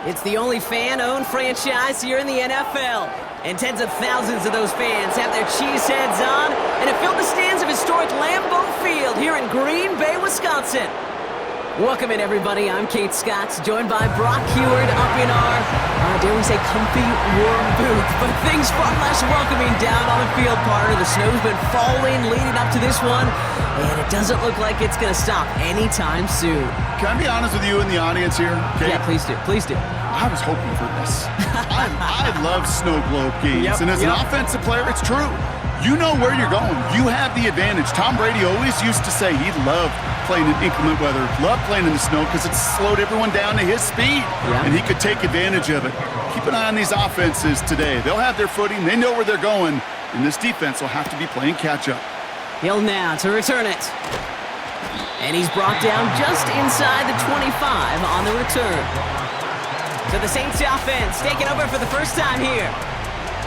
It's the only fan-owned franchise here in the NFL. And tens of thousands of those fans have their cheeseheads on and have filled the stands of historic Lambeau Field here in Green Bay, Wisconsin. Welcome in, everybody. I'm Kate Scott, joined by Brock Huard up in our, dare we say, comfy, warm booth. But things far less welcoming down on the field, partner. The snow's been falling leading up to this one, and it doesn't look like it's going to stop anytime soon. Can I be honest with you in the audience here, Kate? Yeah, please do. Please do. I was hoping for this. I love snow globe games, and as an offensive player, it's true. You know where you're going. You have the advantage. Tom Brady always used to say he loved playing in inclement weather, loved playing in the snow because it slowed everyone down to his speed, and he could take advantage of it. Keep an eye on these offenses today. They'll have their footing. They know where they're going, and this defense will have to be playing catch-up. Hill now to return it. And he's brought down just inside the 25 on the return. So the Saints offense taking over for the first time here.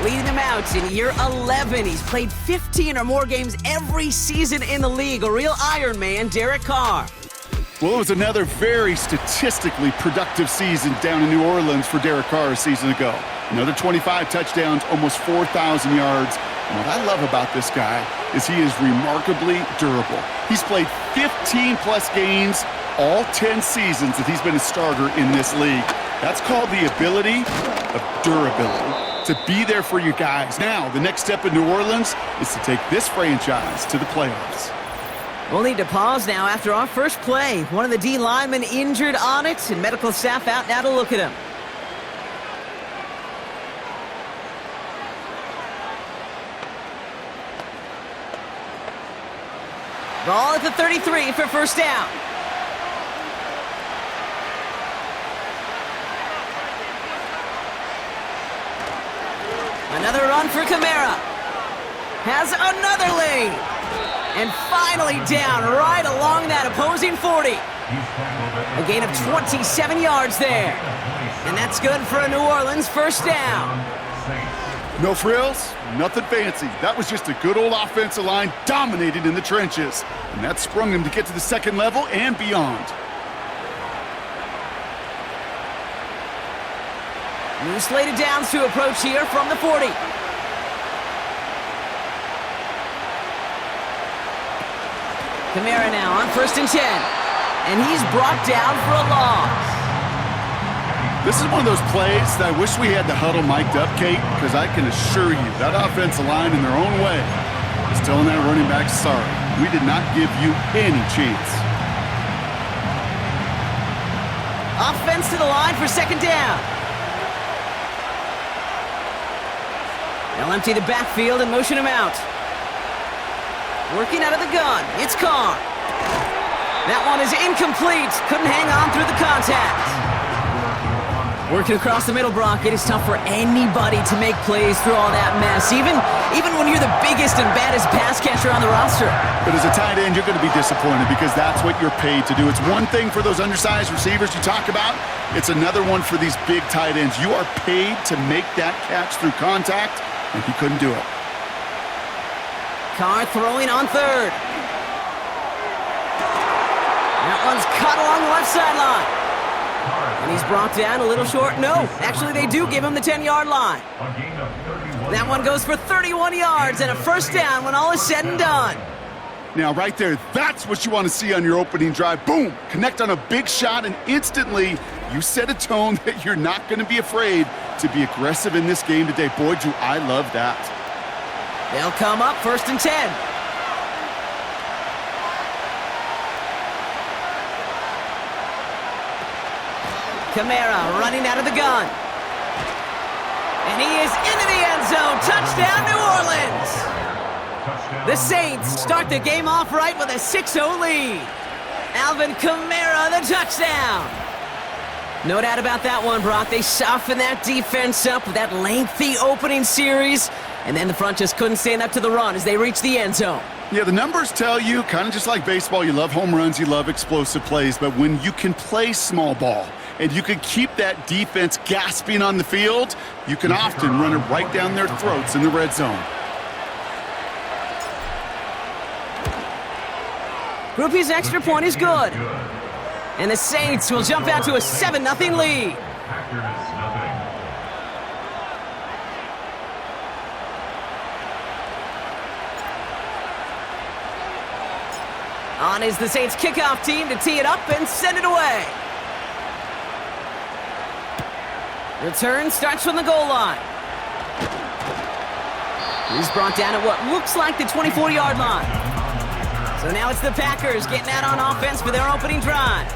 Leading him out in year 11. He's played 15 or more games every season in the league. A real Iron Man, Derek Carr. Well, it was another very statistically productive season down in New Orleans for Derek Carr a season ago. Another 25 touchdowns, almost 4,000 yards. And what I love about this guy is he is remarkably durable. He's played 15-plus games all 10 seasons that he's been a starter in this league. That's called the ability of durability. To be there for you guys. Now, the next step in New Orleans is to take this franchise to the playoffs. We'll need to pause now after our first play. One of the D linemen injured on it, and medical staff out now to look at him. Ball at the 33 for first down. Another run for Kamara. Has another lane. And finally down right along that opposing 40. A gain of 27 yards there. And that's good for a New Orleans first down. No frills, nothing fancy. That was just a good old offensive line dominated in the trenches. And that sprung him to get to the second level and beyond. New slated downs to approach here from the 40. Kamara now on 1st and 10. And he's brought down for a loss. This is one of those plays that I wish we had the huddle mic'd up, Kate, because I can assure you that offensive line in their own way is telling that running back, sorry, we did not give you any chance. Offense to the line for second down. They'll empty the backfield and motion him out. Working out of the gun, it's Carr. That one is incomplete. Couldn't hang on through the contact. Working across the middle, Brock. It is tough for anybody to make plays through all that mess, even when you're the biggest and baddest pass catcher on the roster. But as a tight end, you're going to be disappointed because that's what you're paid to do. It's one thing for those undersized receivers you talk about. It's another one for these big tight ends. You are paid to make that catch through contact, and he couldn't do it. Carr throwing on 3rd. That one's cut along the left sideline. And he's brought down a little short. No, actually they do give him the 10-yard line. That one goes for 31 yards and a first down when all is said and done. Now right there, that's what you want to see on your opening drive. Boom! Connect on a big shot and instantly you set a tone that you're not going to be afraid to be aggressive in this game today. Boy, do I love that. They'll come up 1st and 10. Kamara running out of the gun. And he is into the end zone. Touchdown, New Orleans. The Saints start the game off right with a 6-0 lead. Alvin Kamara, the touchdown. No doubt about that one, Brock. They softened that defense up with that lengthy opening series. And then the front just couldn't stand up to the run as they reached the end zone. Yeah, the numbers tell you, kind of just like baseball, you love home runs, you love explosive plays. But when you can play small ball, and you can keep that defense gasping on the field, you can often run it right down their throats in the red zone. Groupie's extra point is good. And the Saints will jump out to a 7-0 lead. On is the Saints kickoff team to tee it up and send it away. Return starts from the goal line. He's brought down at what looks like the 24-yard line. So now it's the Packers getting out on offense for their opening drive.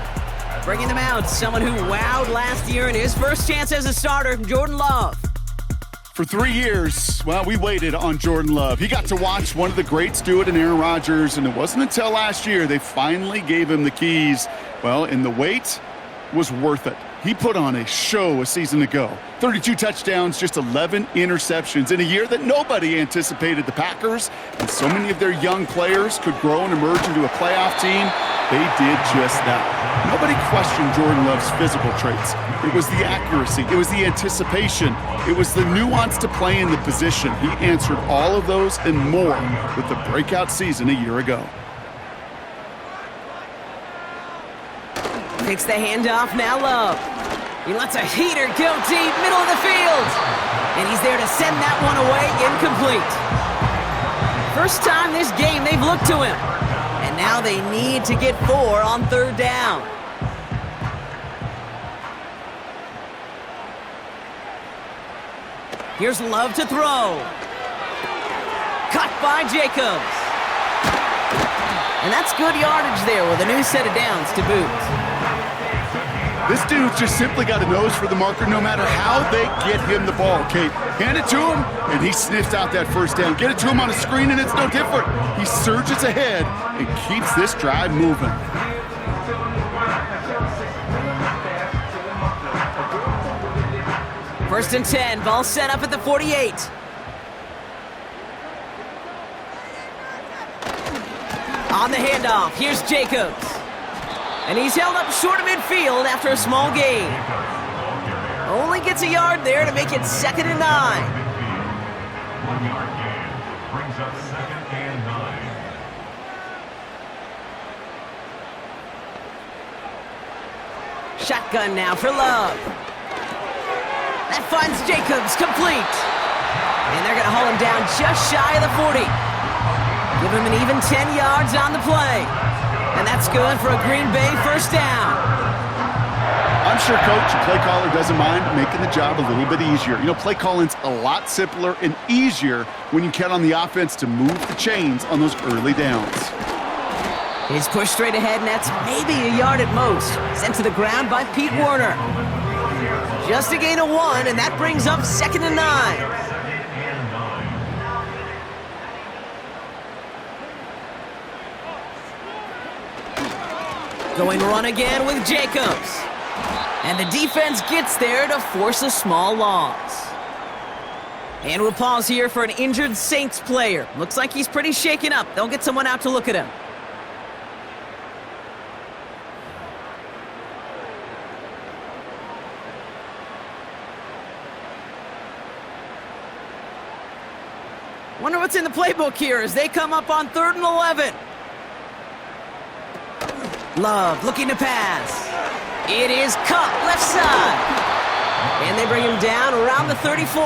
Bringing them out, someone who wowed last year in his first chance as a starter, Jordan Love. For 3 years, well, we waited on Jordan Love. He got to watch one of the greats do it in Aaron Rodgers, and it wasn't until last year they finally gave him the keys. Well, and the wait was worth it. He put on a show a season ago. 32 touchdowns, just 11 interceptions in a year that nobody anticipated the Packers, and so many of their young players could grow and emerge into a playoff team. They did just that. Nobody questioned Jordan Love's physical traits. It was the accuracy. It was the anticipation. It was the nuance to play in the position. He answered all of those and more with the breakout season a year ago. Takes the handoff, now Love. He lets a heater go deep, middle of the field. And he's there to send that one away, incomplete. First time this game they've looked to him. And now they need to get 4 on third down. Here's Love to throw. Cut by Jacobs. And that's good yardage there with a new set of downs to boot. This dude's just simply got a nose for the marker no matter how they get him the ball, Kate. Hand it to him, and he sniffs out that first down. Get it to him on a screen, and it's no different. He surges ahead and keeps this drive moving. First and 10, ball set up at the 48. On the handoff, here's Jacobs. And he's held up short of midfield after a small gain. Only gets a yard there to make it 2nd and 9. 1 yard gain brings up 2nd and 9. Shotgun now for Love. That finds Jacobs, complete. And they're going to haul him down just shy of the 40. Give him an even 10 yards on the play. And that's good for a Green Bay first down. I'm sure coach and play caller doesn't mind making the job a little bit easier. You know, play calling's a lot simpler and easier when you count on the offense to move the chains on those early downs. He's pushed straight ahead, and that's maybe a yard at most. Sent to the ground by Pete Werner. Just a gain of 1, and that brings up 2nd and 9. Going run again with Jacobs. And the defense gets there to force a small loss. And we'll pause here for an injured Saints player. Looks like he's pretty shaken up. They'll get someone out to look at him. Wonder what's in the playbook here as they come up on 3rd and 11. Love looking to pass. It is cut left side. And they bring him down around the 34.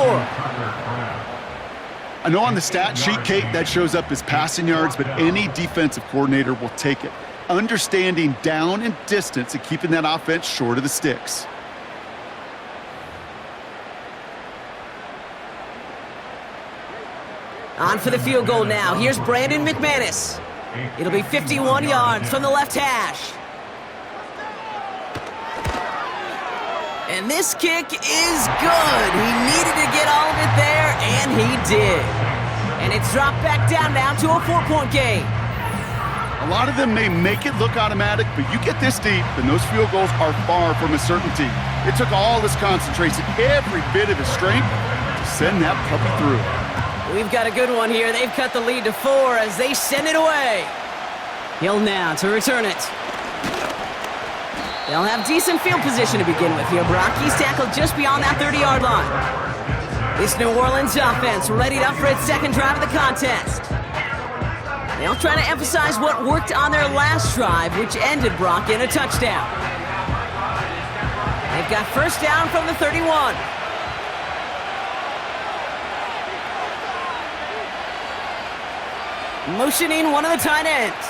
I know on the stat sheet, Kate, that shows up as passing yards, but any defensive coordinator will take it. Understanding down and distance and keeping that offense short of the sticks. On for the field goal now. Here's Brandon McManus. It'll be 51 yards from the left hash. And this kick is good. He needed to get all of it there, and he did. And it's dropped back down now to a 4-point game. A lot of them may make it look automatic, but you get this deep, and those field goals are far from a certainty. It took all his concentration, every bit of his strength, to send that puppy through. We've got a good one here. They've cut the lead to 4 as they send it away. Hill now to return it. They'll have decent field position to begin with here. Brock, he's tackled just beyond that 30-yard line. This New Orleans offense readied up for its second drive of the contest. They'll try to emphasize what worked on their last drive, which ended Brock in a touchdown. They've got first down from the 31. Motioning one of the tight ends.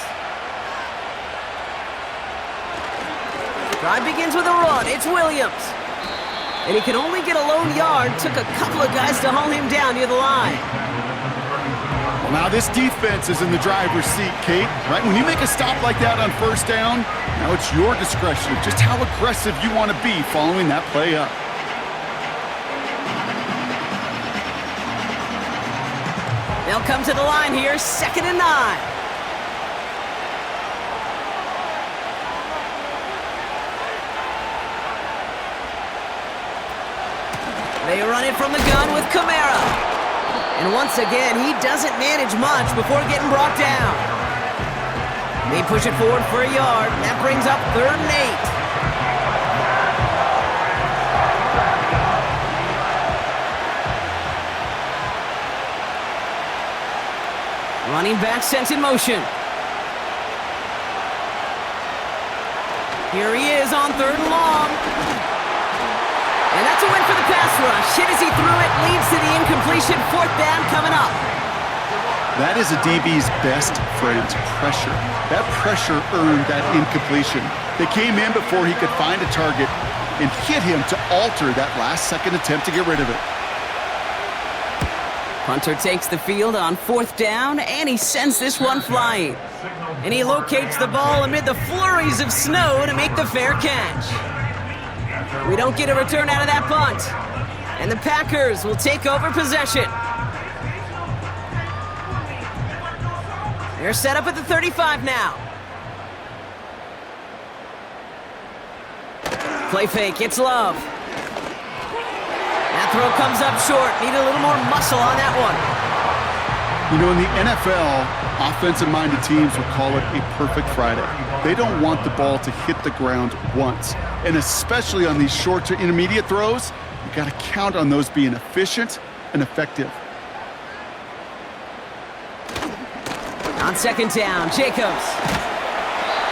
Drive begins with a run. It's Williams. And he can only get a lone yard. Took a couple of guys to haul him down near the line. Well, now this defense is in the driver's seat, Kate. Right? When you make a stop like that on first down, now it's your discretion of just how aggressive you want to be following that play up. They'll come to the line here, 2nd and 9. They run it from the gun with Kamara. And once again, he doesn't manage much before getting brought down. They push it forward for a yard. That brings up 3rd and 8. Running back sent in motion. Here he is on 3rd and long. And that's a win for the pass rush. Hit as he threw it, leads to the incompletion. 4th down coming up. That is a DB's best friend, pressure. That pressure earned that incompletion. They came in before he could find a target and hit him to alter that last-second attempt to get rid of it. Hunter takes the field on 4th down, and he sends this one flying. And he locates the ball amid the flurries of snow to make the fair catch. We don't get a return out of that punt. And the Packers will take over possession. They're set up at the 35 now. Play fake, it's Love. That throw comes up short. Need a little more muscle on that one. You know, in the NFL, offensive-minded teams would call it a perfect Friday. They don't want the ball to hit the ground once. And especially on these short to intermediate throws, you got to count on those being efficient and effective. On 2nd down, Jacobs.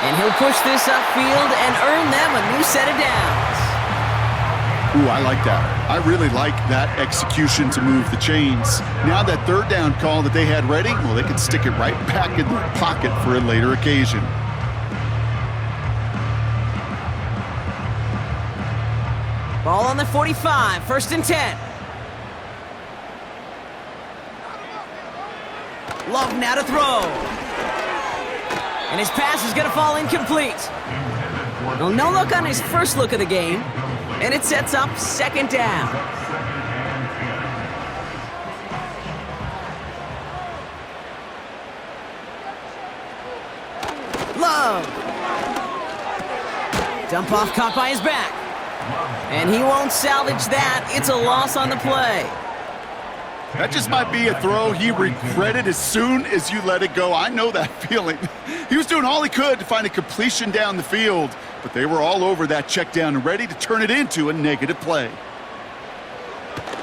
And he'll push this upfield and earn them a new set of downs. Ooh, I like that. I really like that execution to move the chains. Now that 3rd down call that they had ready, well, they can stick it right back in their pocket for a later occasion. Ball on the 45, 1st and 10. Love now to throw. And his pass is going to fall incomplete. Well, no look on his first look of the game. And it sets up 2nd down. Love. Dump off caught by his back. And he won't salvage that. It's a loss on the play. That just might be a throw he regretted as soon as you let it go. I know that feeling. He was doing all he could to find a completion down the field, but they were all over that check down and ready to turn it into a negative play.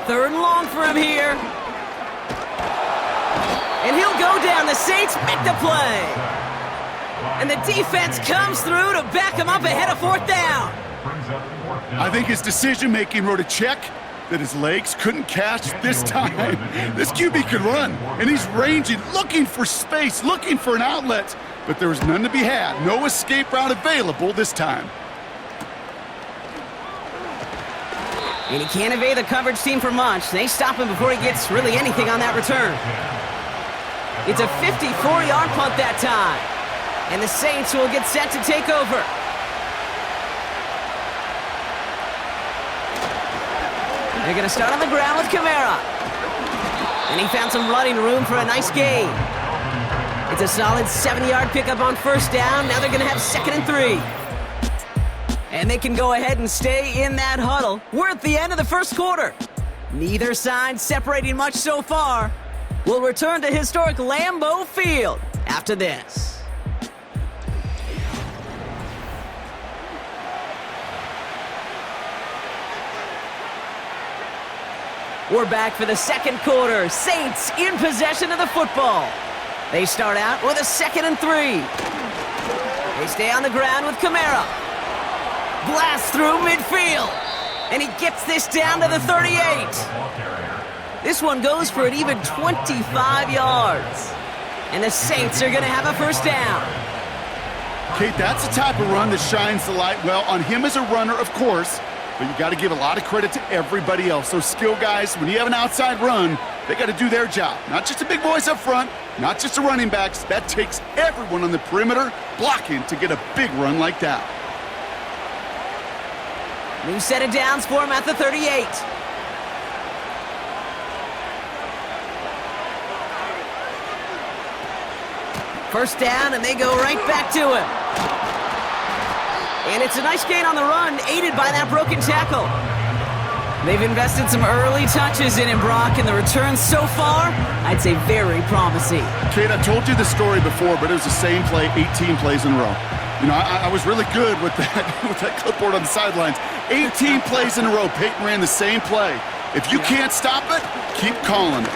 3rd and long for him here. And he'll go down. The Saints make the play. And the defense comes through to back him up ahead of 4th down. I think his decision-making wrote a check that his legs couldn't catch this time. This QB could run, and he's ranging, looking for space, looking for an outlet, but there was none to be had. No escape route available this time. And he can't evade the coverage team for much. They stop him before he gets really anything on that return. It's a 54-yard punt that time, and the Saints will get set to take over. They're going to start on the ground with Kamara. And he found some running room for a nice gain. It's a solid 7-yard pickup on 1st down. Now they're going to have 2nd and 3. And they can go ahead and stay in that huddle. We're at the end of the 1st quarter. Neither side separating much so far. We'll return to historic Lambeau Field after this. We're back for the 2nd quarter. Saints in possession of the football. They start out with a 2nd and 3. They stay on the ground with Kamara. Blast through midfield. And he gets this down to the 38. This one goes for an even 25 yards. And the Saints are going to have a first down. Kate, that's the type of run that shines the light well on him as a runner, of course, but you got to give a lot of credit to everybody else. Those skill guys, when you have an outside run, they got to do their job. Not just the big boys up front, not just the running backs. That takes everyone on the perimeter blocking to get a big run like that. New set of downs for him at the 38. First down, and they go right back to him. And it's a nice gain on the run, aided by that broken tackle. They've invested some early touches in him, Brock, and the returns so far, I'd say very promising. Kate, I told you the story before, but it was the same play 18 plays in a row. You know, I was really good with that clipboard on the sidelines. 18 plays in a row, Peyton ran the same play. If you can't stop it, keep calling it.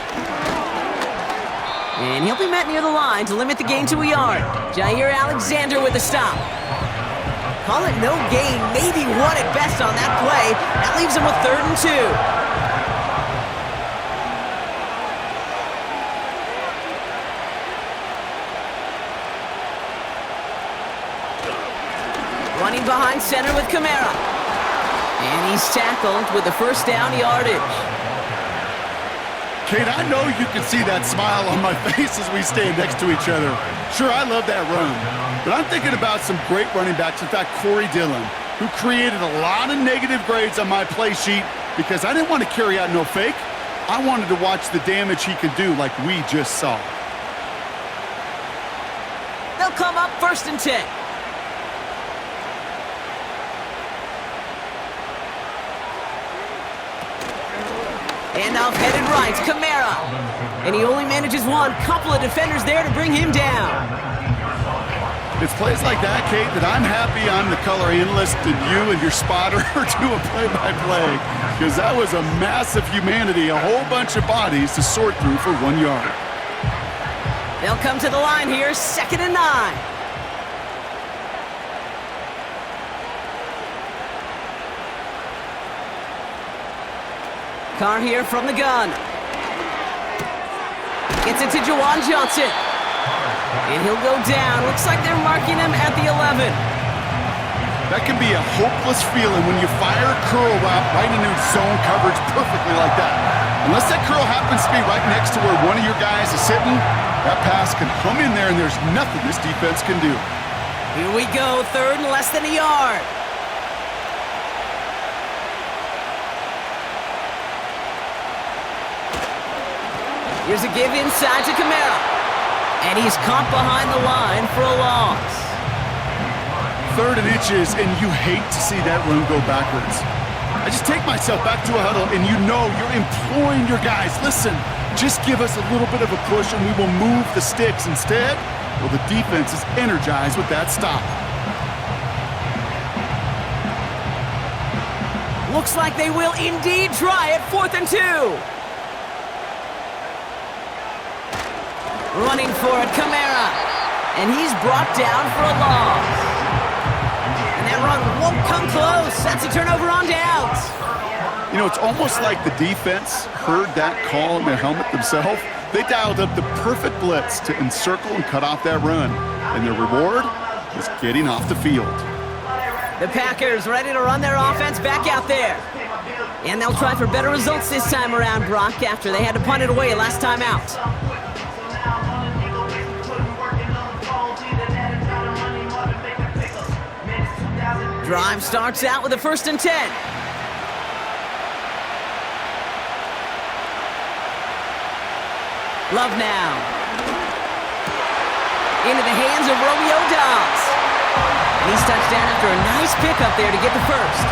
And he'll be met near the line to limit the gain to a yard. Jair Alexander with the stop. Call it no gain, maybe one at best on that play. That leaves him with 3rd and 2. Running behind center with Kamara. And he's tackled with the first down yardage. Kate, I know you can see that smile on my face as we stand next to each other. Sure, I love that run, but I'm thinking about some great running backs. In fact, Corey Dillon, who created a lot of negative grades on my play sheet because I didn't want to carry out no fake. I wanted to watch the damage he could do like we just saw. They'll come up 1st and 10. Handoff headed right, Kamara. And he only manages one. Couple of defenders there to bring him down. It's plays like that, Kate, that I'm happy I'm the color analyst and you and your spotter are doing play-by-play. Because that was a massive humanity, a whole bunch of bodies to sort through for 1 yard. They'll come to the line here, 2nd and 9. Carr here from the gun. Gets it to Juwan Johnson. And he'll go down. Looks like they're marking him at the 11. That can be a hopeless feeling when you fire a curl route right into zone coverage perfectly like that. Unless that curl happens to be right next to where one of your guys is sitting, that pass can hum in there and there's nothing this defense can do. Here we go, 3rd and less than a yard. Here's a give inside to Kamara. And he's caught behind the line for a loss. 3rd and inches, and you hate to see that run go backwards. I just take myself back to a huddle, and you know you're imploring your guys, listen, just give us a little bit of a push and we will move the sticks. Instead, well, the defense is energized with that stop. Looks like they will indeed try it, 4th and 2. Running for it, Kamara. And he's brought down for a loss. And that run won't come close. That's a turnover on downs. You know, it's almost like the defense heard that call in their helmet themselves. They dialed up the perfect blitz to encircle and cut off that run. And their reward is getting off the field. The Packers ready to run their offense back out there. And they'll try for better results this time around, Brock, after they had to punt it away last time out. Drive starts out with a 1st and 10. Love now. Into the hands of Romeo Doubs. And he's touched down after a nice pickup there to get the first.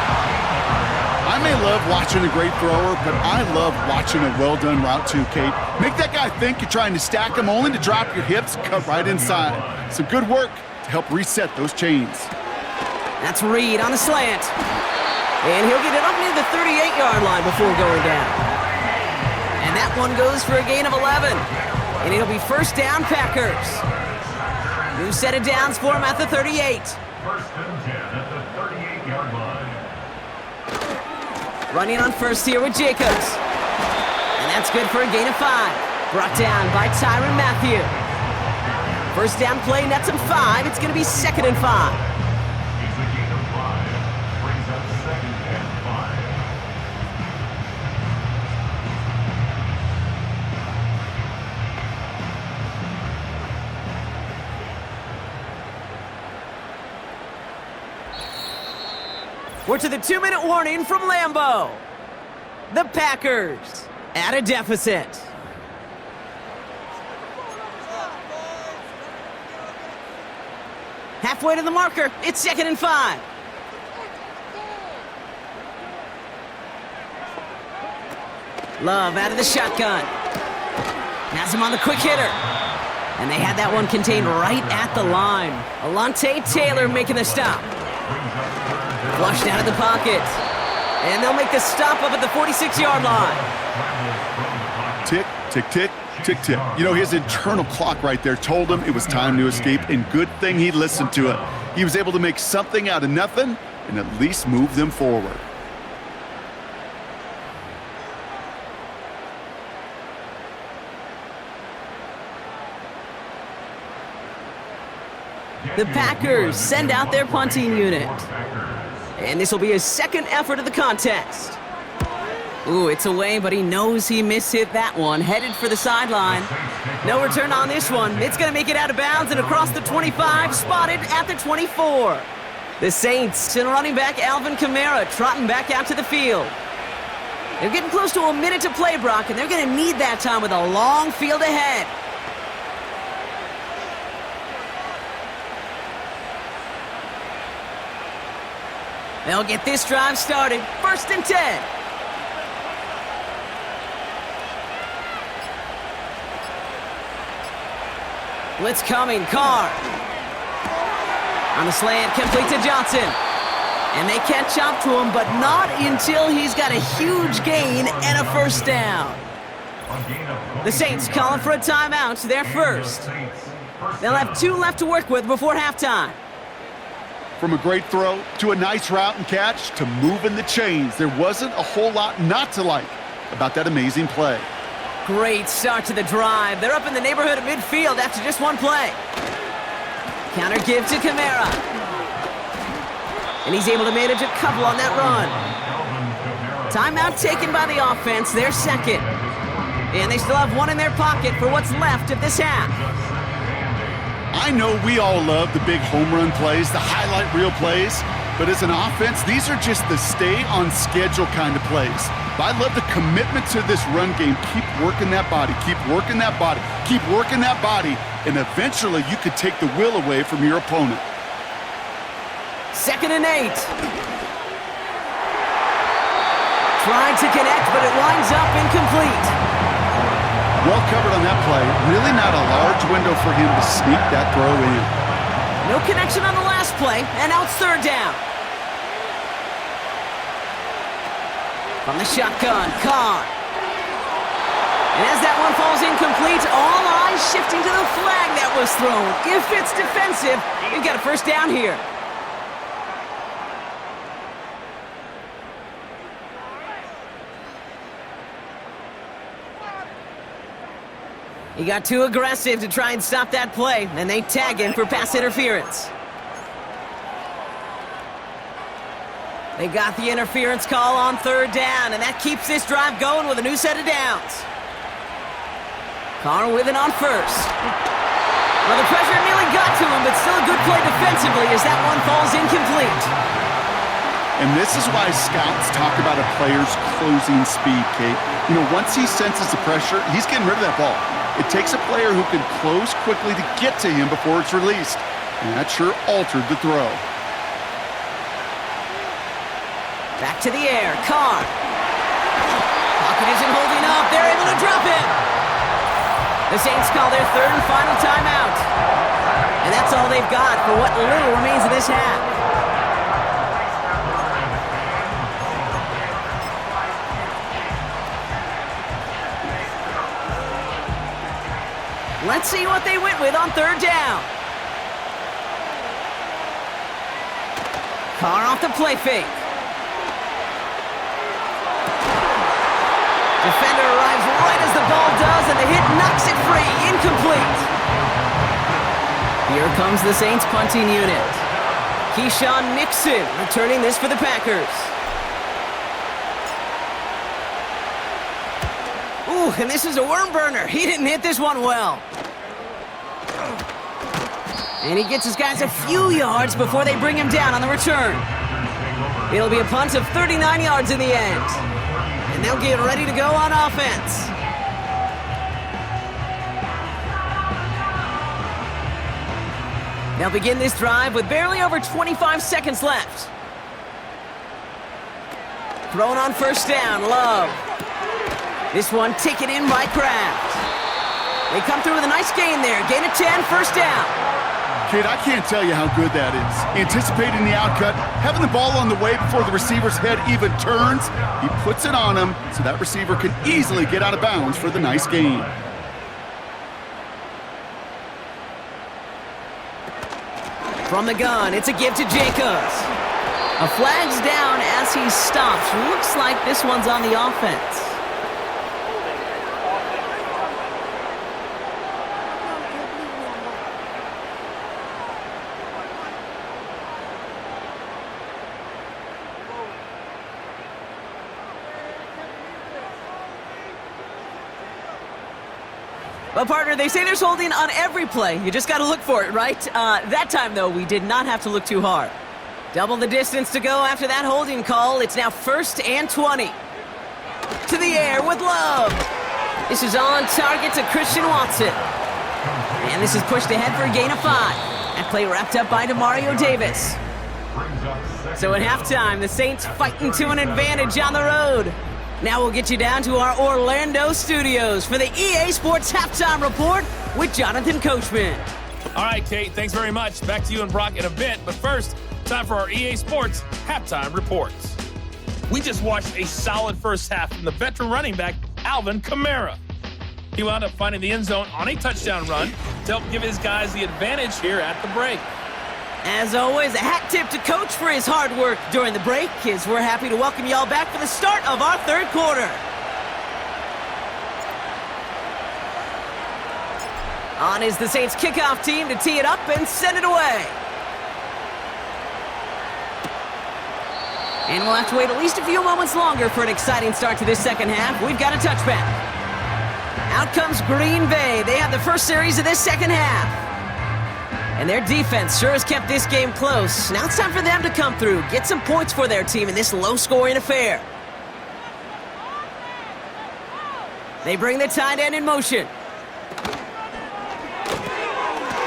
I may love watching a great thrower, but I love watching a well-done route too, Kate. Make that guy think you're trying to stack him only to drop your hips and cut right inside. Some good work to help reset those chains. That's Reed on the slant. And he'll get it up near the 38-yard line before going down. And that one goes for a gain of 11. And it'll be first down, Packers. New set of downs for him at the 38. First and 10 at the 38-yard line. Running on first here with Jacobs. And that's good for a gain of 5. Brought down by Tyrann Mathieu. First down play nets him 5. It's going to be second and 5. He's a gain of 5. Brings up second and 5. We're to the 2-minute warning from Lambeau. The Packers at a deficit. Halfway to the marker, it's second and 5. Love out of the shotgun. Has him on the quick hitter. And they had that one contained right at the line. Alontae Taylor making the stop. Flushed out of the pocket. And they'll make the stop up at the 46-yard line. Tick, tick, tick, tick, tick. You know, his internal clock right there told him it was time to escape, and good thing he listened to it. He was able to make something out of nothing and at least move them forward. The Packers send out their punting unit. And this will be his second effort of the contest. Ooh, it's away, but he knows he mishit that one. Headed for the sideline. No return on this one. It's going to make it out of bounds and across the 25, spotted at the 24. The Saints and running back Alvin Kamara trotting back out to the field. They're getting close to a minute to play, Brock, and they're going to need that time with a long field ahead. They'll get this drive started. First and 10. Blitz coming. Carr. On the slant, complete to Johnson. And they catch up to him, but not until he's got a huge gain and a first down. The Saints calling for a timeout. They're first. They'll have 2 left to work with before halftime. From a great throw to a nice route and catch to moving the chains, there wasn't a whole lot not to like about that amazing play. Great start to the drive. They're up in the neighborhood of midfield after just one play. Counter give to Kamara. And he's able to manage a couple on that run. Timeout taken by the offense, their second. And they still have one in their pocket for what's left of this half. I know we all love the big home run plays, the highlight reel plays, but as an offense, these are just the stay-on-schedule kind of plays. But I love the commitment to this run game. Keep working that body, keep working that body, keep working that body, and eventually you could take the will away from your opponent. Second and 8. Trying to connect, but it winds up incomplete. Well covered on that play. Really not a large window for him to sneak that throw in. No connection on the last play, and now it's third down. From the shotgun, Carr. And as that one falls incomplete, all eyes shifting to the flag that was thrown. If it's defensive, you've got a first down here. He got too aggressive to try and stop that play, and they tag him for pass interference. They got the interference call on third down, and that keeps this drive going with a new set of downs. Carr with it on first. Well, the pressure nearly got to him, but still a good play defensively as that one falls incomplete. And this is why scouts talk about a player's closing speed, Kate. You know, once he senses the pressure, he's getting rid of that ball. It takes a player who can close quickly to get to him before it's released. And that sure altered the throw. Back to the air, Carr. Pocket isn't holding up. They're able to drop it. The Saints call their third and final timeout. And that's all they've got for what little remains of this half. Let's see what they went with on third down. Carr off the play fake. Defender arrives right as the ball does, and the hit knocks it free. Incomplete. Here comes the Saints punting unit. Keyshawn Nixon returning this for the Packers. Ooh, and this is a worm burner. He didn't hit this one well. And he gets his guys a few yards before they bring him down on the return. It'll be a punt of 39 yards in the end. And they'll get ready to go on offense. They'll begin this drive with barely over 25 seconds left. Thrown on first down, Love. This one taken in by Kraft. They come through with a nice gain there. Gain of 10, first down. Kid, I can't tell you how good that is. Anticipating the outcut, having the ball on the way before the receiver's head even turns. He puts it on him so that receiver can easily get out of bounds for the nice gain. From the gun, it's a give to Jacobs. A flag's down as he stops. Looks like this one's on the offense. Well, partner, they say there's holding on every play. You just got to look for it, right? That time, though, we did not have to look too hard. Double the distance to go after that holding call. It's now 1st and 20. To the air with Love. This is on target to Christian Watson. And this is pushed ahead for a gain of 5. That play wrapped up by Demario Davis. So at halftime, the Saints fighting to an advantage on the road. Now we'll get you down to our Orlando studios for the EA Sports Halftime Report with Jonathan Coachman. All right, Kate, thanks very much. Back to you and Brock in a bit. But first, time for our EA Sports Halftime Reports. We just watched a solid first half from the veteran running back, Alvin Kamara. He wound up finding the end zone on a touchdown run to help give his guys the advantage here at the break. As always, a hat tip to Coach for his hard work during the break, as we're happy to welcome y'all back for the start of our third quarter. On is the Saints kickoff team to tee it up and send it away. And we'll have to wait at least a few moments longer for an exciting start to this second half. We've got a touchback. Out comes Green Bay. They have the first series of this second half. And their defense sure has kept this game close. Now it's time for them to come through, get some points for their team in this low-scoring affair. They bring the tight end in motion.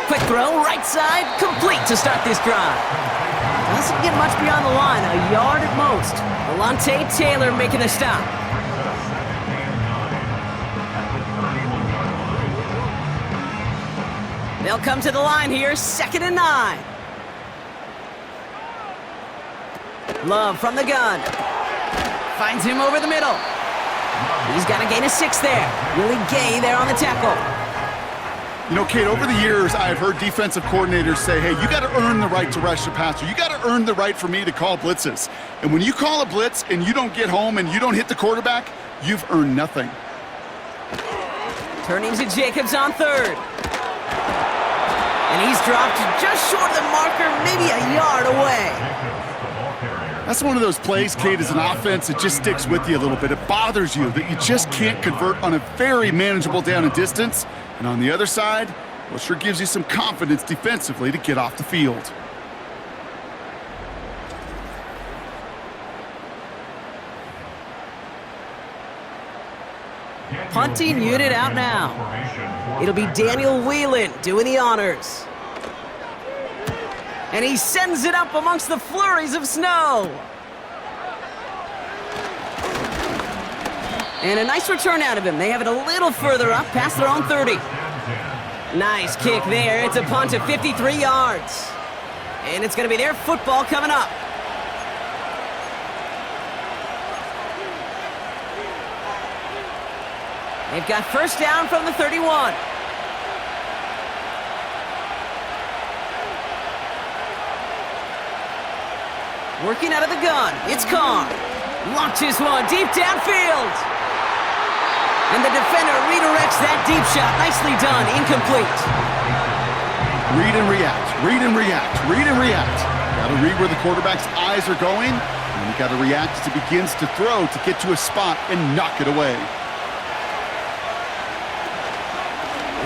Quick throw, right side, complete to start this drive. Doesn't get much beyond the line, a yard at most. Alontae Taylor making the stop. They'll come to the line here, 2nd and 9. Love from the gun. Finds him over the middle. He's got a gain of 6 there. Willie Gay there on the tackle. You know, Kate, over the years, I've heard defensive coordinators say, hey, you got to earn the right to rush the passer. You got to earn the right for me to call blitzes. And when you call a blitz and you don't get home and you don't hit the quarterback, you've earned nothing. Turning to Jacobs on 3rd. And he's dropped just short of the marker, maybe a yard away. That's one of those plays, Kate, as an offense, it just sticks with you a little bit. It bothers you that you just can't convert on a very manageable down and distance. And on the other side, well, it sure gives you some confidence defensively to get off the field. Punting unit out now. It'll be Daniel Whelan doing the honors. And he sends it up amongst the flurries of snow. And a nice return out of him. They have it a little further up, past their own 30. Nice kick there. It's a punt of 53 yards. And it's going to be their football coming up. They've got first down from the 31. Working out of the gun, it's Carr. Launches one deep downfield. And the defender redirects that deep shot. Nicely done, incomplete. Read and react, read and react, read and react. Got to read where the quarterback's eyes are going, and you got to react as he begins to throw to get to a spot and knock it away.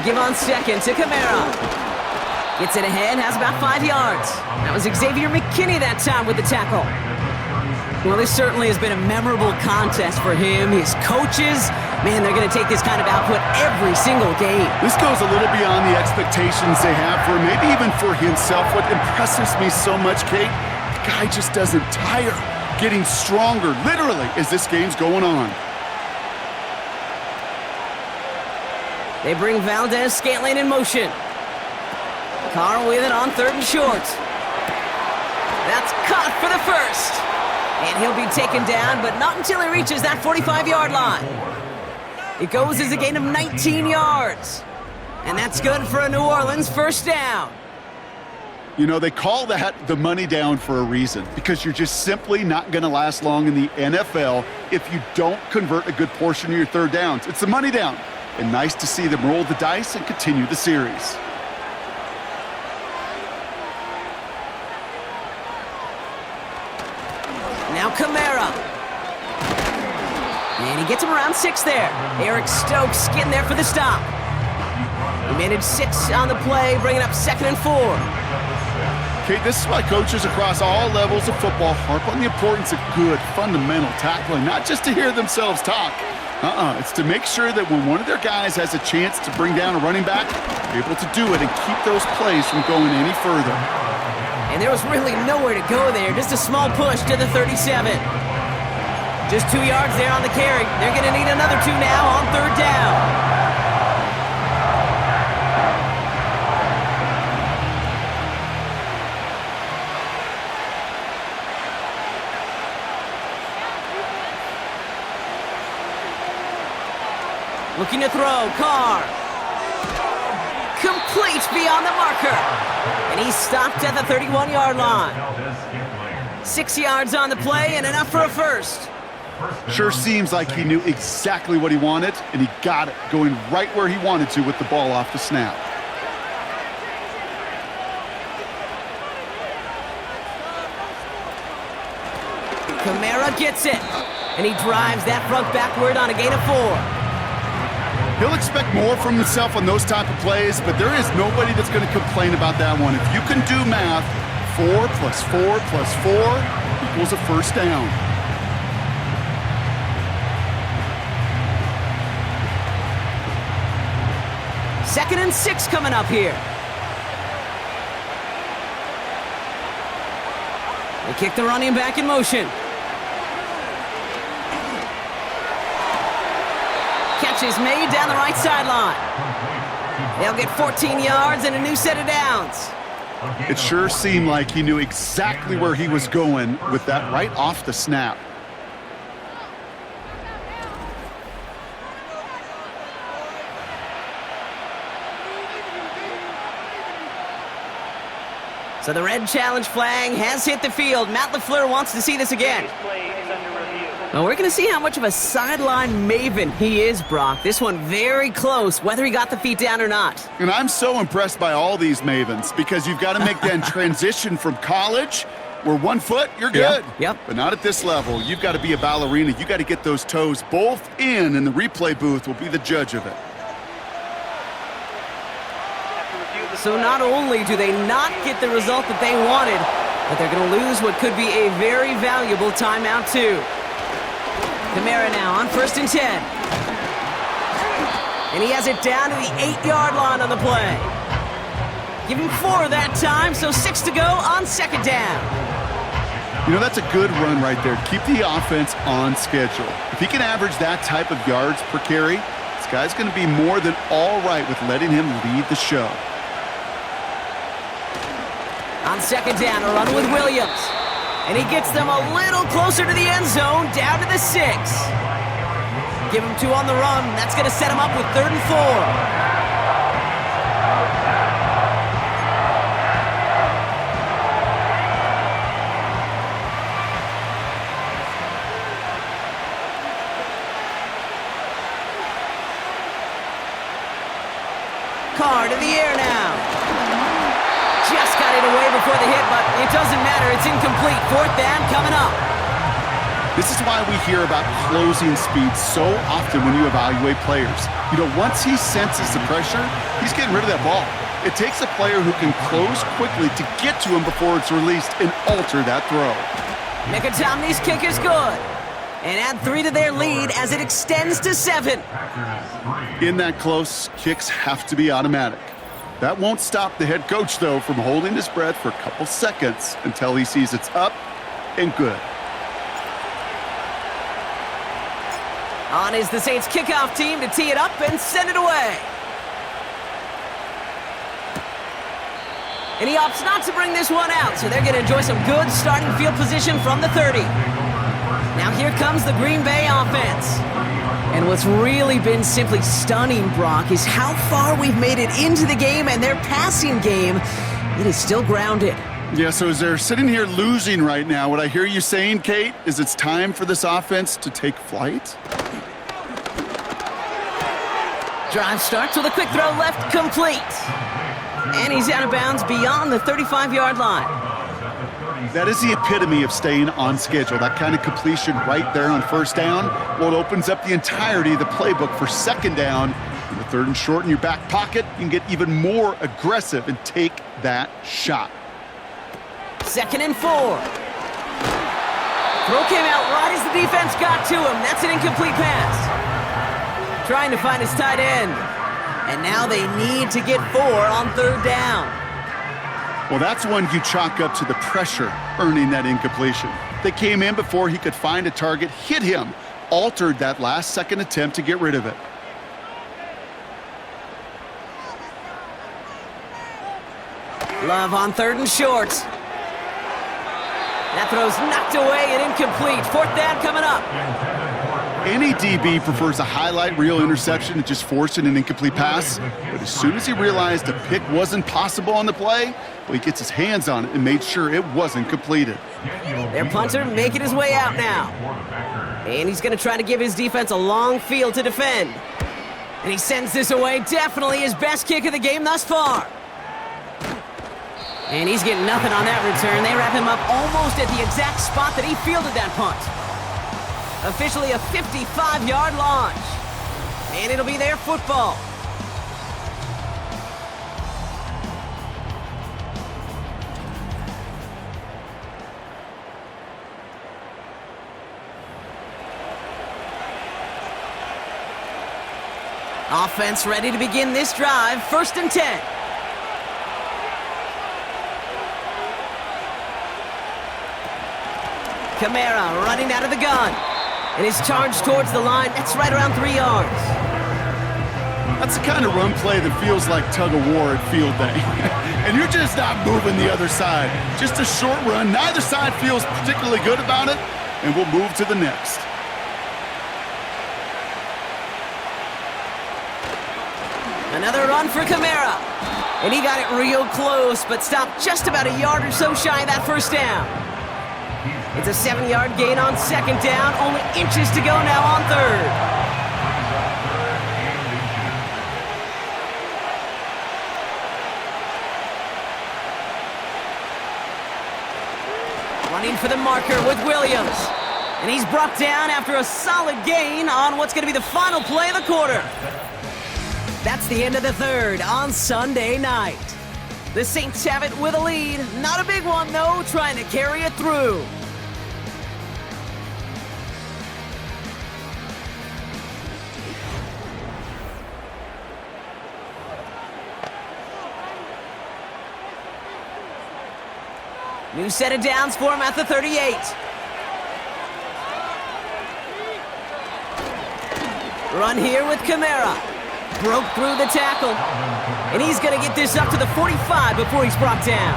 Give on second to Kamara. Gets it ahead, has about 5 yards. That was Xavier McKinney that time with the tackle. Well, this certainly has been a memorable contest for him. His coaches, man, they're going to take this kind of output every single game. This goes a little beyond the expectations they have for him, maybe even for himself. What impresses me so much, Kate, the guy just doesn't tire, getting stronger, literally, as this game's going on. They bring Valdez-Scantling in motion. Carr with it on 3rd and short. That's caught for the first. And he'll be taken down, but not until he reaches that 45-yard line. It goes as a gain of 19 yards. And that's good for a New Orleans first down. You know, they call that the money down for a reason, because you're just simply not going to last long in the NFL if you don't convert a good portion of your 3rd downs. It's the money down. And nice to see them roll the dice and continue the series. Now Kamara. And he gets him around 6 there. Eric Stokes getting there for the stop. He managed 6 on the play, bringing up 2nd and 4. Okay, this is why coaches across all levels of football harp on the importance of good, fundamental tackling, not just to hear themselves talk. It's to make sure that when one of their guys has a chance to bring down a running back, they're able to do it and keep those plays from going any further. And there was really nowhere to go there. Just a small push to the 37. Just 2 yards there on the carry. They're going to need another 2 now on 3rd down. Looking to throw, Carr. Complete beyond the marker. And he's stopped at the 31-yard line. 6 yards on the play and enough for a first. Sure seems like he knew exactly what he wanted, and he got it, going right where he wanted to with the ball off the snap. Kamara gets it, and he drives that front backward on a gain of 4. He'll expect more from himself on those type of plays, but there is nobody that's going to complain about that one. If you can do math, 4 plus 4 plus 4 equals a first down. Second and 6 coming up here. They kick the running back in motion. Catch is made down the right sideline. They'll get 14 yards and a new set of downs. It sure seemed like he knew exactly where he was going with that right off the snap. So the red challenge flag has hit the field. Matt LaFleur wants to see this again. Well, we're going to see how much of a sideline maven he is, Brock. This one very close, whether he got the feet down or not. And I'm so impressed by all these mavens, because you've got to make that transition from college, where 1 foot, you're good. Yep. But not at this level. You've got to be a ballerina. You've got to get those toes both in, and the replay booth will be the judge of it. So not only do they not get the result that they wanted, but they're going to lose what could be a very valuable timeout too. Kamara now on 1st and 10. And he has it down to the 8-yard line on the play. Give him 4 that time, so 6 to go on 2nd down. You know, that's a good run right there. Keep the offense on schedule. If he can average that type of yards per carry, this guy's going to be more than all right with letting him lead the show. On 2nd down, a run with Williams. And he gets them a little closer to the end zone, down to the 6. Give him 2 on the run. That's going to set him up with 3rd and 4. Carr to the air now. Just got it away before the hit, but it doesn't matter. It's incomplete. Fourth down coming up. This is why we hear about closing speed so often when you evaluate players. Once he senses the pressure, he's getting rid of that ball. It takes a player who can close quickly to get to him before it's released and alter that throw. Mickey kick is good. And add 3 to their lead as it extends to 7. In that close, kicks have to be automatic. That won't stop the head coach, though, from holding his breath for a couple seconds until he sees it's up and good. On is the Saints kickoff team to tee it up and send it away. And he opts not to bring this one out, so they're going to enjoy some good starting field position from the 30. Now here comes the Green Bay offense. And what's really been simply stunning, Brock, is how far we've made it into the game, and their passing game, it is still grounded. Yeah, so as they're sitting here losing right now, what I hear you saying, Kate, is it's time for this offense to take flight? Drive starts with a quick throw left, complete. And he's out of bounds beyond the 35-yard line. That is the epitome of staying on schedule. That kind of completion right there on first down. Well, it opens up the entirety of the playbook for second down. In the third and short in your back pocket, you can get even more aggressive and take that shot. 2nd and 4. Throw came out right as the defense got to him. That's an incomplete pass. Trying to find his tight end. And now they need to get 4 on 3rd down. Well, that's one you chalk up to the pressure earning that incompletion. They came in before he could find a target, hit him, altered that last-second attempt to get rid of it. Love on 3rd and short. That throw's knocked away and incomplete. 4th down coming up. Any DB prefers a highlight reel interception to just forcing an incomplete pass. But as soon as he realized a pick wasn't possible on the play, well, he gets his hands on it and made sure it wasn't completed. Their punter making his way out now. And he's going to try to give his defense a long field to defend. And he sends this away. Definitely his best kick of the game thus far. And he's getting nothing on that return. They wrap him up almost at the exact spot that he fielded that punt. Officially a 55-yard launch. And it'll be their football. Offense ready to begin this drive. 1st and 10. Kamara running out of the gun. And his charge towards the line, that's right around 3 yards. That's the kind of run play that feels like tug-of-war at field day. And you're just not moving the other side. Just a short run. Neither side feels particularly good about it, and we'll move to the next. Another run for Kamara. And he got it real close, but stopped just about a yard or so shy of that 1st down. It's a 7-yard gain on 2nd down. Only inches to go now on 3rd. Running for the marker with Williams. And he's brought down after a solid gain on what's going to be the final play of the quarter. That's the end of the 3rd on Sunday night. The Saints have it with a lead. Not a big one, though, trying to carry it through. New set of downs for him at the 38. Run here with Kamara. Broke through the tackle. And he's going to get this up to the 45 before he's brought down.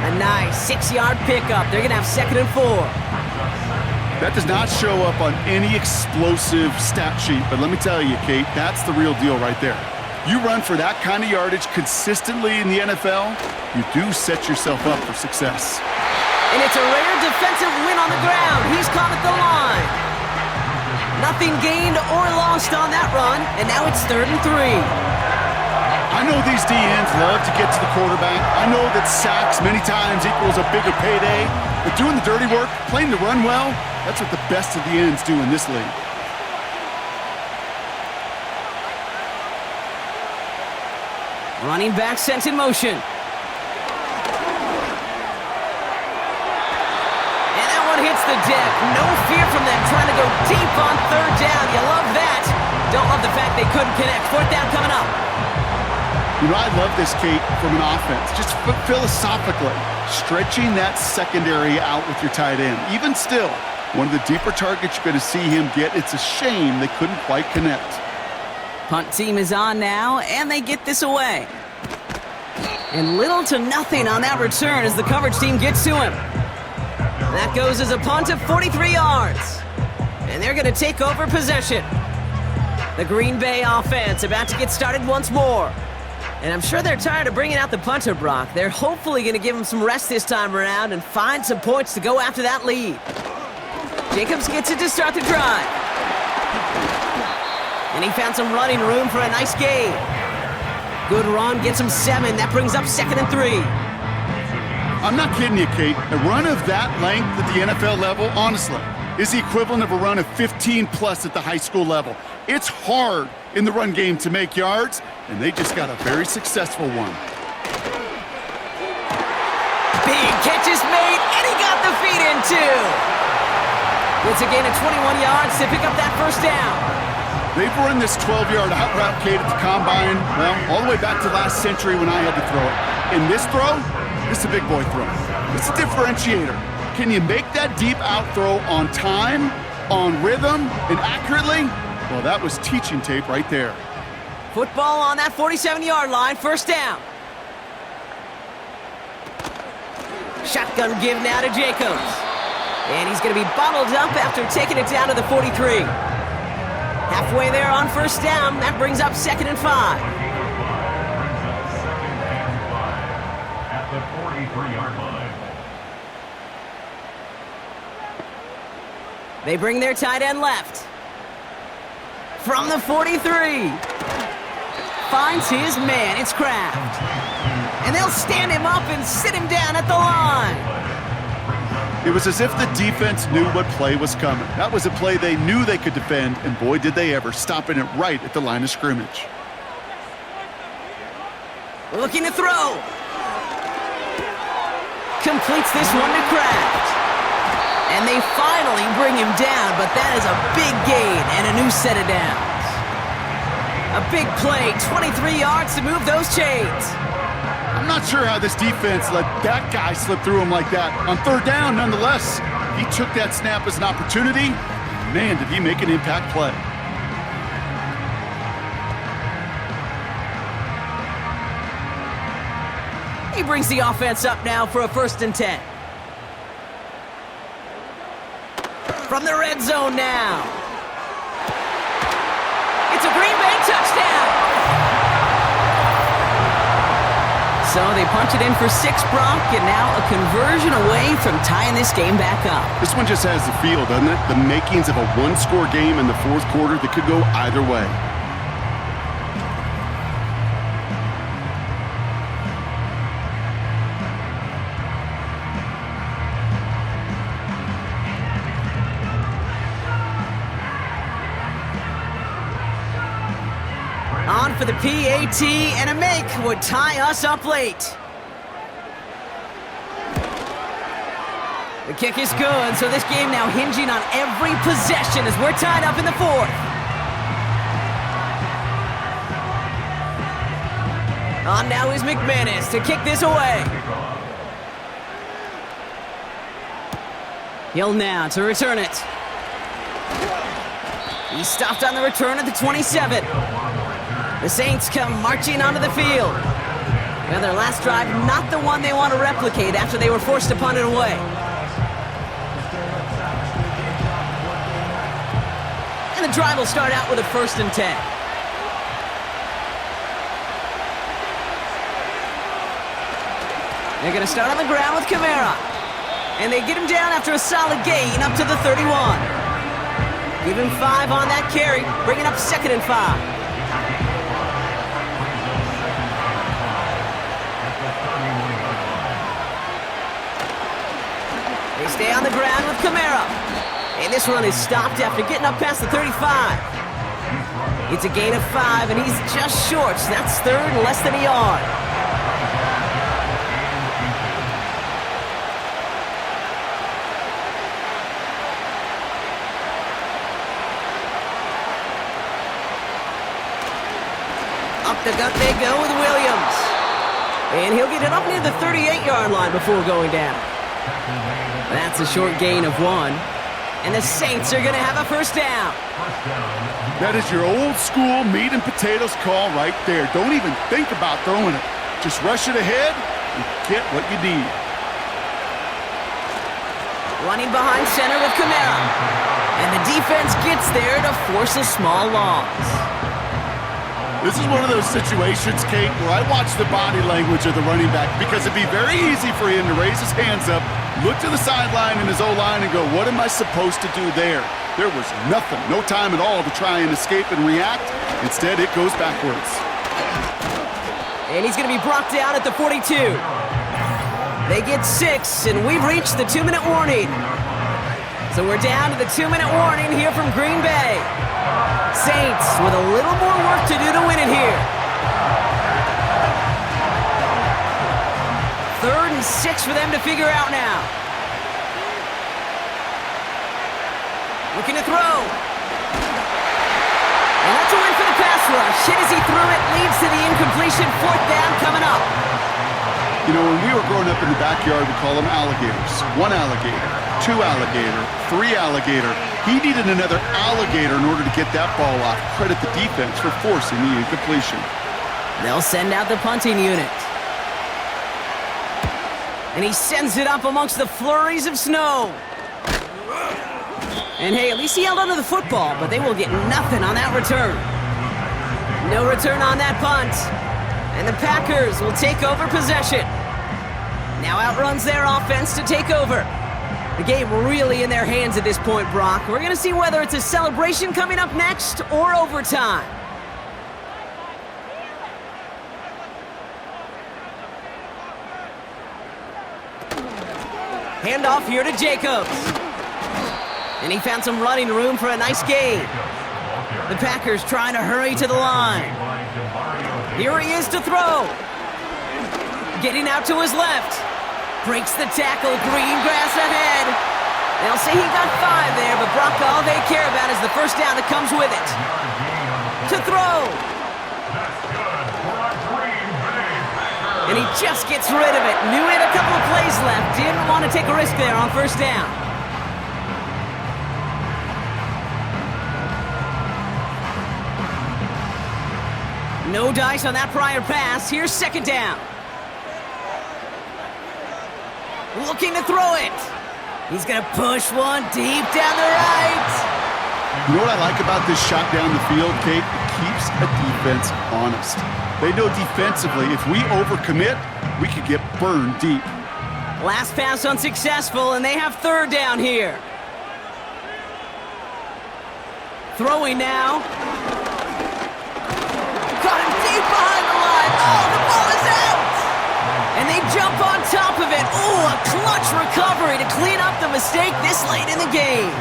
A nice 6-yard pickup. They're going to have 2nd and 4. That does not show up on any explosive stat sheet, but let me tell you, Kate, that's the real deal right there. You run for that kind of yardage consistently in the NFL, you do set yourself up for success. And it's a rare defensive win on the ground. He's caught at the line. Nothing gained or lost on that run, and now it's 3rd and 3. I know these DNs love to get to the quarterback. I know that sacks many times equals a bigger payday. But doing the dirty work, playing the run well, that's what the best of the ends do in this league. Running back sent in motion. And that one hits the deck. No fear from them trying to go deep on third down. You love that. Don't love the fact they couldn't connect. Fourth down coming up. You know, I love this, Kate, from an offense. Just philosophically, stretching that secondary out with your tight end. Even still, one of the deeper targets you're going to see him get. It's a shame they couldn't quite connect. Punt team is on now, and they get this away. And little to nothing on that return as the coverage team gets to him. That goes as a punt of 43 yards. And they're going to take over possession. The Green Bay offense about to get started once more. And I'm sure they're tired of bringing out the punter, Brock. They're hopefully going to give him some rest this time around and find some points to go after that lead. Jacobs gets it to start the drive. And he found some running room for a nice gain. Good run, gets him 7. That brings up 2nd and 3. I'm not kidding you, Kate. A run of that length at the NFL level, honestly, is the equivalent of a run of 15-plus at the high school level. It's hard in the run game to make yards, and they just got a very successful one. Big catch is made, and he got the feet in, too. It's a gain of 21 yards to pick up that first down. They've run this 12-yard out route, Kate, at the combine, well, all the way back to last century when I had to throw it. In this throw, it's a big boy throw. It's a differentiator. Can you make that deep out throw on time, on rhythm, and accurately? Well, that was teaching tape right there. Football on that 47-yard line, first down. Shotgun give now to Jacobs. And he's going to be bottled up after taking it down to the 43. Halfway there on first down, that brings up 2nd and 5. At the 43-yard line. They bring their tight end left. From the 43. Finds his man, it's Kraft. And they'll stand him up and sit him down at the line. It was as if the defense knew what play was coming. That was a play they knew they could defend, and boy, did they ever, stopping it right at the line of scrimmage. Looking to throw. Completes this one to Kraft. And they finally bring him down, but that is a big gain and a new set of downs. A big play, 23 yards to move those chains. I'm not sure how this defense let that guy slip through him like that. On third down, nonetheless, he took that snap as an opportunity. Man, did he make an impact play. He brings the offense up now for a 1st and 10. From the red zone now. It's a Green Bay touchdown. So they punch it in for 6, Brock, and now a conversion away from tying this game back up. This one just has the feel, doesn't it? The makings of a one-score game in the fourth quarter that could go either way. On for the PAT, and a make would tie us up late. The kick is good, so this game now hinging on every possession as we're tied up in the 4th. On now is McManus to kick this away. Hill now to return it. He stopped on the return at the 27. The Saints come marching onto the field. Well, their last drive, not the one they want to replicate after they were forced to punt it away. And the drive will start out with a 1st and 10. They're going to start on the ground with Kamara. And they get him down after a solid gain up to the 31. Give him 5 on that carry, bringing up 2nd and 5. stay on the ground with Kamara. And this run is stopped after getting up past the 35. It's a gain of 5, and he's just short, so that's third and less than a yard. Up the gut they go with Williams. And he'll get it up near the 38-yard line before going down. That's a short gain of 1. And the Saints are going to have a first down. That is your old school meat and potatoes call right there. Don't even think about throwing it. Just rush it ahead and get what you need. Running behind center with Kamara. And the defense gets there to force a small loss. This is one of those situations, Kate, where I watch the body language of the running back because it'd be very easy for him to raise his hands up, look to the sideline in his O-line and go, what am I supposed to do there? There was nothing, no time at all to try and escape and react. Instead, it goes backwards. And he's going to be brought down at the 42. They get 6, and we've reached the 2-minute warning. So we're down to the 2-minute warning here from Green Bay. Saints with a little more work to do to win it here. 3rd and 6 for them to figure out now. Looking to throw. And that's a win for the pass rush. Hit as he threw it, leads to the incompletion. 4th down coming up. You know, when we were growing up in the backyard, we call them alligators. 1 alligator, 2 alligator, 3 alligator. He needed another alligator in order to get that ball off. Credit the defense for forcing the incompletion. They'll send out the punting unit. And he sends it up amongst the flurries of snow. And hey, at least he held onto the football, but they will get nothing on that return. No return on that punt. And the Packers will take over possession. Now outruns their offense to take over. The game really in their hands at this point, Brock. We're going to see whether it's a celebration coming up next or overtime. Handoff here to Jacobs. And he found some running room for a nice gain. The Packers trying to hurry to the line. Here he is to throw. Getting out to his left. Breaks the tackle, green grass ahead. They'll say he got 5 there, but Brock, all they care about is the first down that comes with it. To throw. And he just gets rid of it. Knew he had a couple of plays left. Didn't want to take a risk there on first down. No dice on that prior pass. Here's 2nd down. Looking to throw it. He's going to push one deep down the right. You know what I like about this shot down the field, Kate? It keeps a defense honest. They know defensively, if we overcommit, we could get burned deep. Last pass unsuccessful, and they have 3rd down here. Throwing now. Got him deep behind the line. Oh, the ball is out! And they jump on top of it. Oh, a clutch recovery to clean up the mistake this late in the game.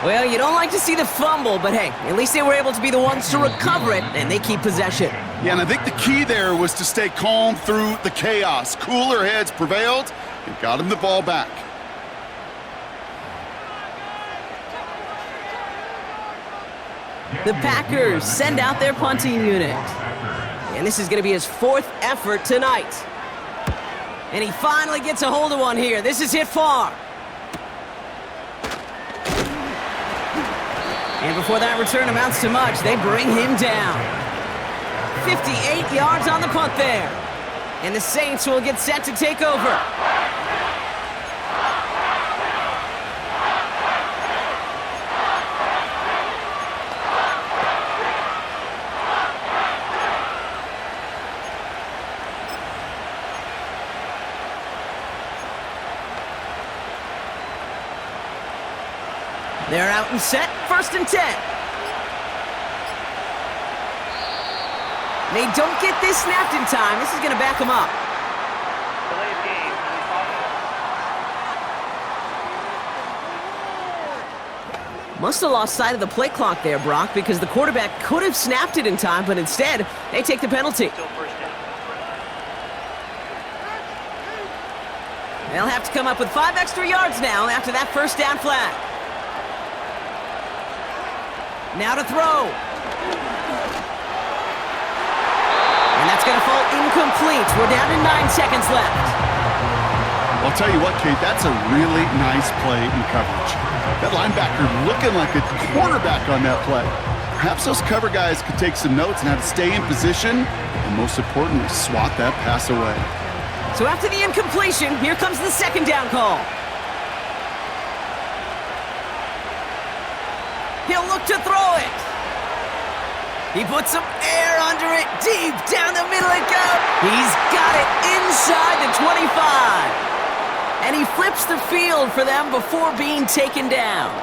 Well, you don't like to see the fumble, but hey, at least they were able to be the ones to recover it, and they keep possession. Yeah, and I think the key there was to stay calm through the chaos. Cooler heads prevailed and got him the ball back. The Packers send out their punting unit. And this is going to be his 4th effort tonight. And he finally gets a hold of one here. This is hit far. And before that return amounts to much, they bring him down. 58 yards on the punt there. And the Saints will get set to take over. They're out and set, 1st and 10. They don't get this snapped in time. This is going to back them up. Must have lost sight of the play clock there, Brock, because the quarterback could have snapped it in time, but instead, they take the penalty. They'll have to come up with 5 extra yards now after that first down flag. Now to throw. And that's going to fall incomplete. We're down to 9 seconds left. I'll tell you what, Kate, that's a really nice play in coverage. That linebacker looking like a quarterback on that play. Perhaps those cover guys could take some notes and how to stay in position, and most importantly, swat that pass away. So after the incompletion, here comes the second down call. He'll look to throw it. He puts some air under it, deep down the middle it goes. He's got it inside the 25. And he flips the field for them before being taken down.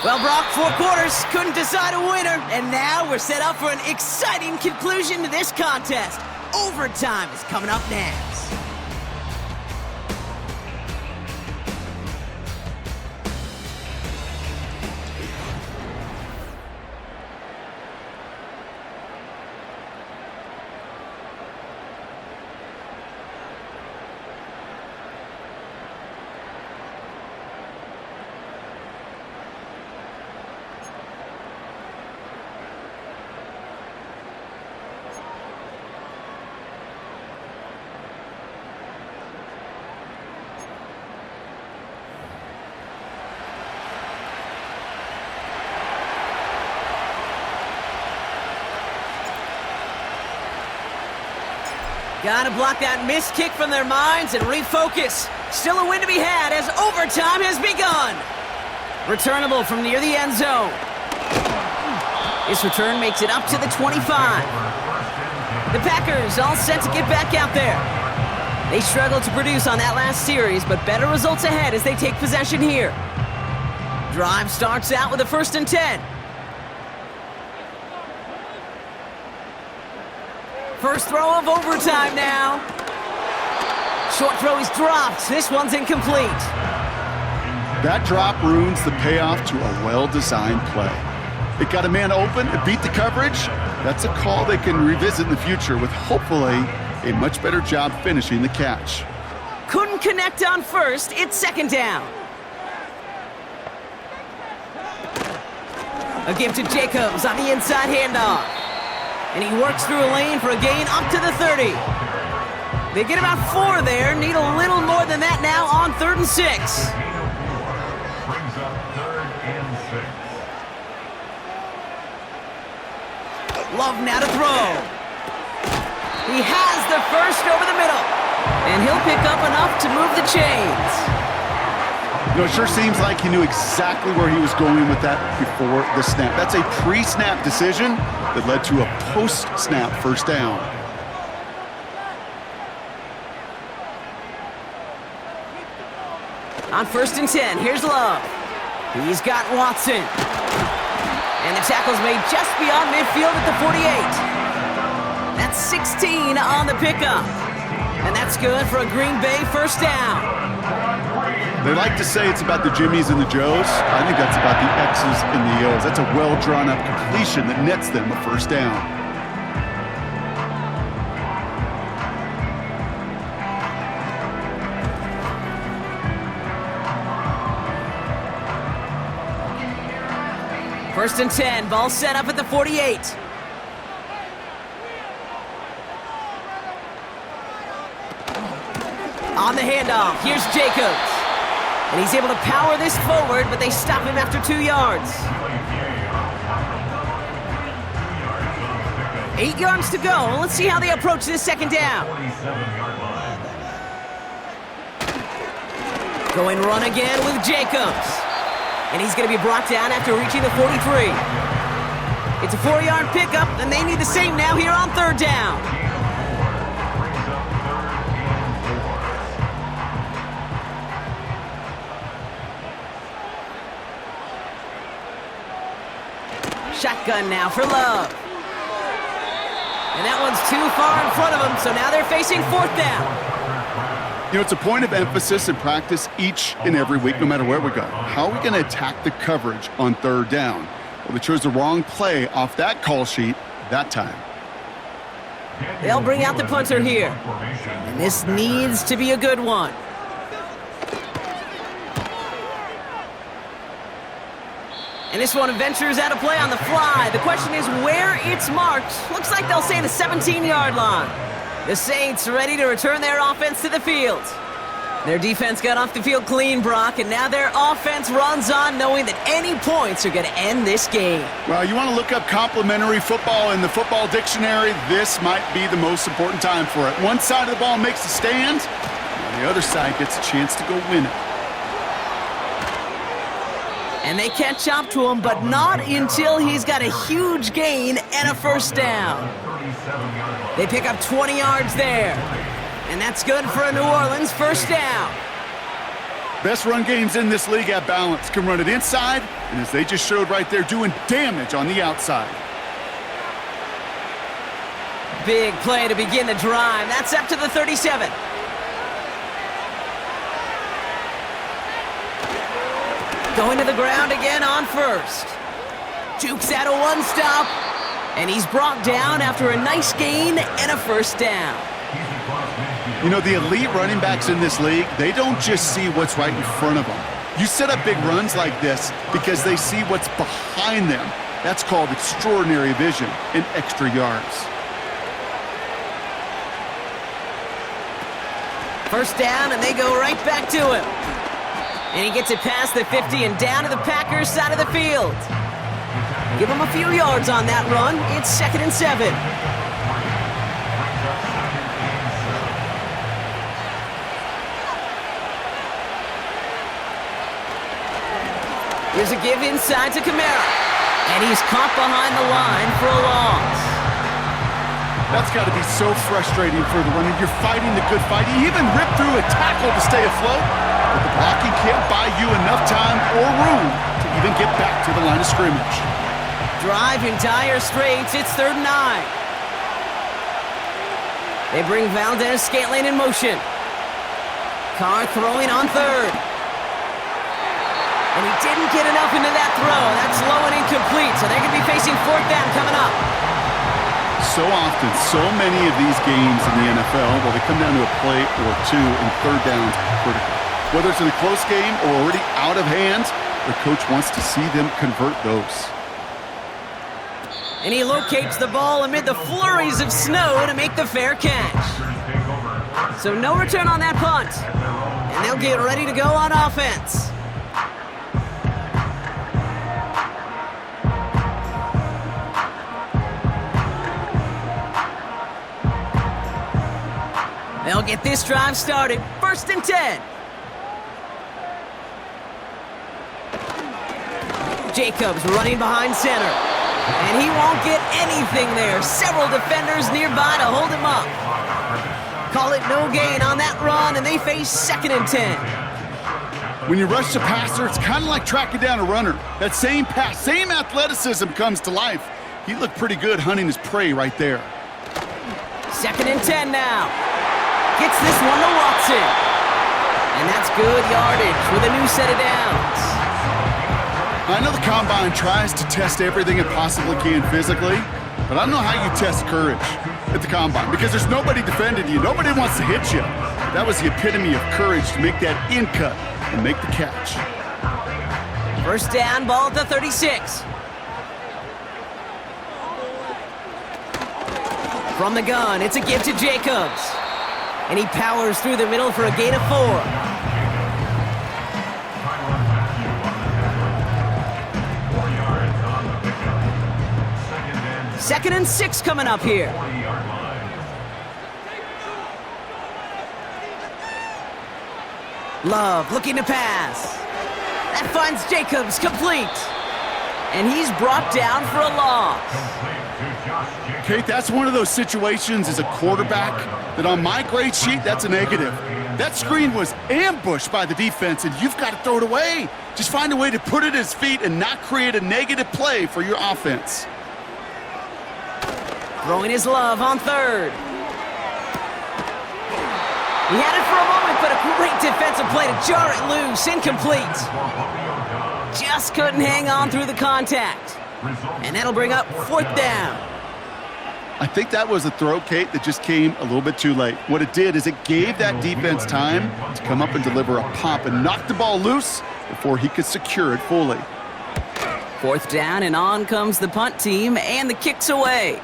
Well, Brock, 4 quarters, couldn't decide a winner. And now we're set up for an exciting conclusion to this contest. Overtime is coming up next. Gotta block that missed kick from their minds and refocus. Still a win to be had as overtime has begun. Returnable from near the end zone. This return makes it up to the 25. The Packers all set to get back out there. They struggled to produce on that last series, but better results ahead as they take possession here. Drive starts out with a 1st and 10. First throw of overtime now. Short throw is dropped. This one's incomplete. That drop ruins the payoff to a well-designed play. It got a man open, it beat the coverage. That's a call they can revisit in the future with hopefully a much better job finishing the catch. Couldn't connect on first. It's 2nd down. A give to Jacobs on the inside handoff. And he works through a lane for a gain up to the 30. They get about 4 there. Need a little more than that now on 3rd and 6. Brings up 3rd and 6. Love now to throw. He has the first over the middle. And he'll pick up enough to move the chains. You know, it sure seems like he knew exactly where he was going with that before the snap. That's a pre-snap decision that led to a post-snap first down. On 1st and 10, here's Love. He's got Watson. And the tackle's made just beyond midfield at the 48. That's 16 on the pickup. And that's good for a Green Bay first down. They like to say it's about the Jimmies and the Joes. I think that's about the X's and the O's. That's a well-drawn-up completion that nets them a first down. First and 10, ball set up at the 48. On the handoff, here's Jacobs. And he's able to power this forward, but they stop him after 2 yards. 8 yards to go. Let's see how they approach this 2nd down. 47-yard line. Going run again with Jacobs. And he's going to be brought down after reaching the 43. It's a 4-yard pickup, and they need the same now here on 3rd down. Shotgun now for Love. And that one's too far in front of them, so now they're facing 4th down. You know, it's a point of emphasis in practice each and every week, no matter where we go. How are we going to attack the coverage on third down? Well, they chose the wrong play off that call sheet that time. They'll bring out the punter here. And this needs to be a good one. And this one ventures out of play on the fly. The question is where it's marked. Looks like they'll say the 17-yard line. The Saints ready to return their offense to the field. Their defense got off the field clean, Brock, and now their offense runs on knowing that any points are going to end this game. Well, you want to look up complimentary football in the football dictionary, this might be the most important time for it. One side of the ball makes a stand, and the other side gets a chance to go win it. And they catch up to him, but not until he's got a huge gain and a first down. They pick up 20 yards there. And that's good for a New Orleans first down. Best run games in this league at balance. Can run it inside, and as they just showed right there, doing damage on the outside. Big play to begin the drive. That's up to the 37. Going to the ground again on first. Jukes out a one-stop, and he's brought down after a nice gain and a first down. You know, the elite running backs in this league, they don't just see what's right in front of them. You set up big runs like this because they see what's behind them. That's called extraordinary vision and extra yards. First down, and they go right back to him. And he gets it past the 50 and down to the Packers side of the field. Give him a few yards on that run. It's 2nd and 7. Here's a give inside to Kamara. And he's caught behind the line for a loss. That's got to be so frustrating for the runner. You're fighting the good fight. You even ripped through a tackle to stay afloat, but the blocking can't buy you enough time or room to even get back to the line of scrimmage. Drive in dire straits. It's 3rd and 9. They bring Valdes-Scantling in motion. Carr throwing on 3rd. And he didn't get enough into that throw. That's low and incomplete, so they're going to be facing 4th down coming up. So often, so many of these games in the NFL, well, they come down to a play or two, and 3rd downs critical. Whether it's in a close game or already out of hand, the coach wants to see them convert those. And he locates the ball amid the flurries of snow to make the fair catch. So no return on that punt. And they'll get ready to go on offense. They'll get this drive started. 1st and 10. Jacobs running behind center. And he won't get anything there. Several defenders nearby to hold him up. Call it no gain on that run, and they face 2nd and 10. When you rush the passer, it's kind of like tracking down a runner. That same pass, same athleticism comes to life. He looked pretty good hunting his prey right there. 2nd and 10 now. Gets this one to Watson. And that's good yardage with a new set of downs. I know the Combine tries to test everything it possibly can physically, but I don't know how you test courage at the Combine because there's nobody defending you. Nobody wants to hit you. That was the epitome of courage to make that in cut and make the catch. First down, ball at the 36. From the gun, it's a give to Jacobs. And he powers through the middle for a gain of 4. Second and 6 coming up here. Love looking to pass. That finds Jacobs complete. And he's brought down for a loss. Kate, that's one of those situations as a quarterback that on my grade sheet, that's a negative. That screen was ambushed by the defense, and you've got to throw it away. Just find a way to put it at his feet and not create a negative play for your offense. Throwing his Love on 3rd. He had it for a moment, but a great defensive play to jar it loose. Incomplete. Just couldn't hang on through the contact. And that'll bring up 4th down. I think that was a throw, Kate, that just came a little bit too late. What it did is it gave that defense time to come up and deliver a pop and knock the ball loose before he could secure it fully. 4th down, and on comes the punt team, and the kick's away.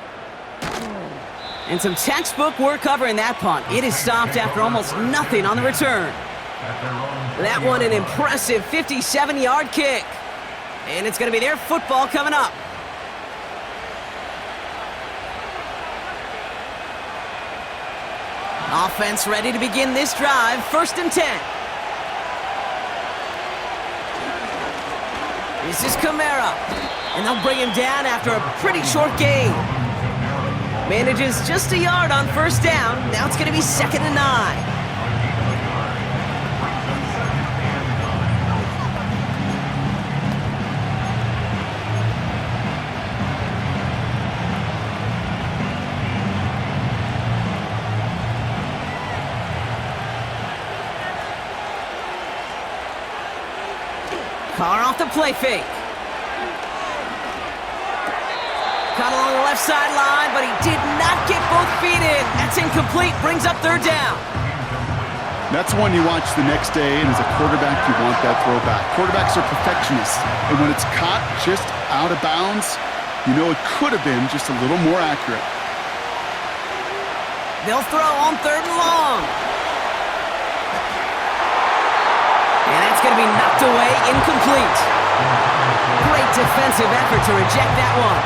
And some textbook work covering that punt. It is stopped after almost nothing on the return. That one an impressive 57-yard kick. And it's going to be their football coming up. Offense ready to begin this drive. 1st and 10. This is Kamara. And they'll bring him down after a pretty short gain. Manages just a yard on 1st down. Now it's going to be 2nd and 9. Carr off the play fake. Caught along the left sideline, but he did not get both feet in. That's incomplete. Brings up 3rd down. That's one you watch the next day, and as a quarterback, you want that throwback. Quarterbacks are perfectionists, and when it's caught just out of bounds, you know it could have been just a little more accurate. They'll throw on 3rd and long. And that's going to be knocked away, incomplete. Great defensive effort to reject that one.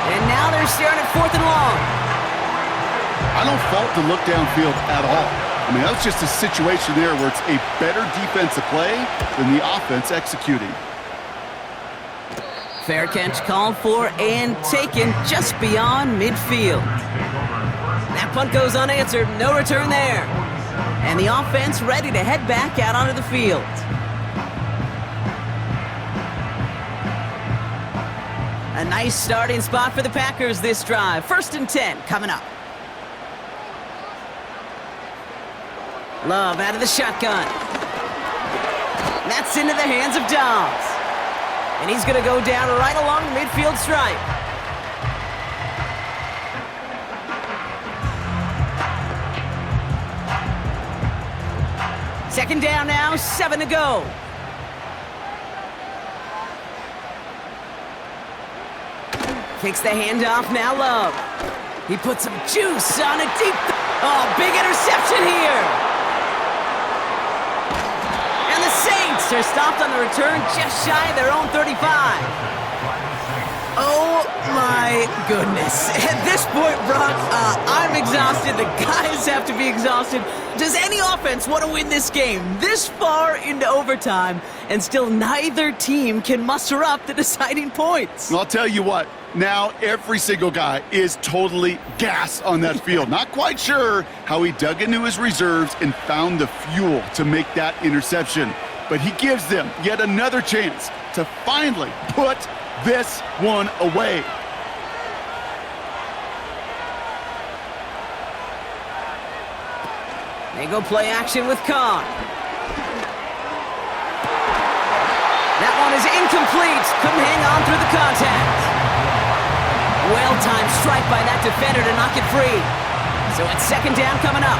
And now they're staring at 4th and long. I don't fault the look downfield at all. I mean, that's just a situation there where it's a better defensive play than the offense executing. Fair catch called for and taken just beyond midfield. That punt goes unanswered, no return there. And the offense ready to head back out onto the field. A nice starting spot for the Packers this drive. 1st and 10 coming up. Love out of the shotgun. That's into the hands of Dobbs. And he's going to go down right along the midfield stripe. Second down now, 7 to go. Takes the handoff, now Love. He puts some juice on a deep... Oh, big interception here. And the Saints are stopped on the return just shy of their own 35. Oh, my goodness. At this point, Brock, I'm exhausted. The guys have to be exhausted. Does any offense want to win this game this far into overtime, and still neither team can muster up the deciding points? Well, I'll tell you what. Now every single guy is totally gassed on that field. Not quite sure how he dug into his reserves and found the fuel to make that interception. But he gives them yet another chance to finally put this one away. They go play action with Carr. That one is incomplete. Couldn't hang on through the contact. Well-timed strike by that defender to knock it free. So it's 2nd down coming up.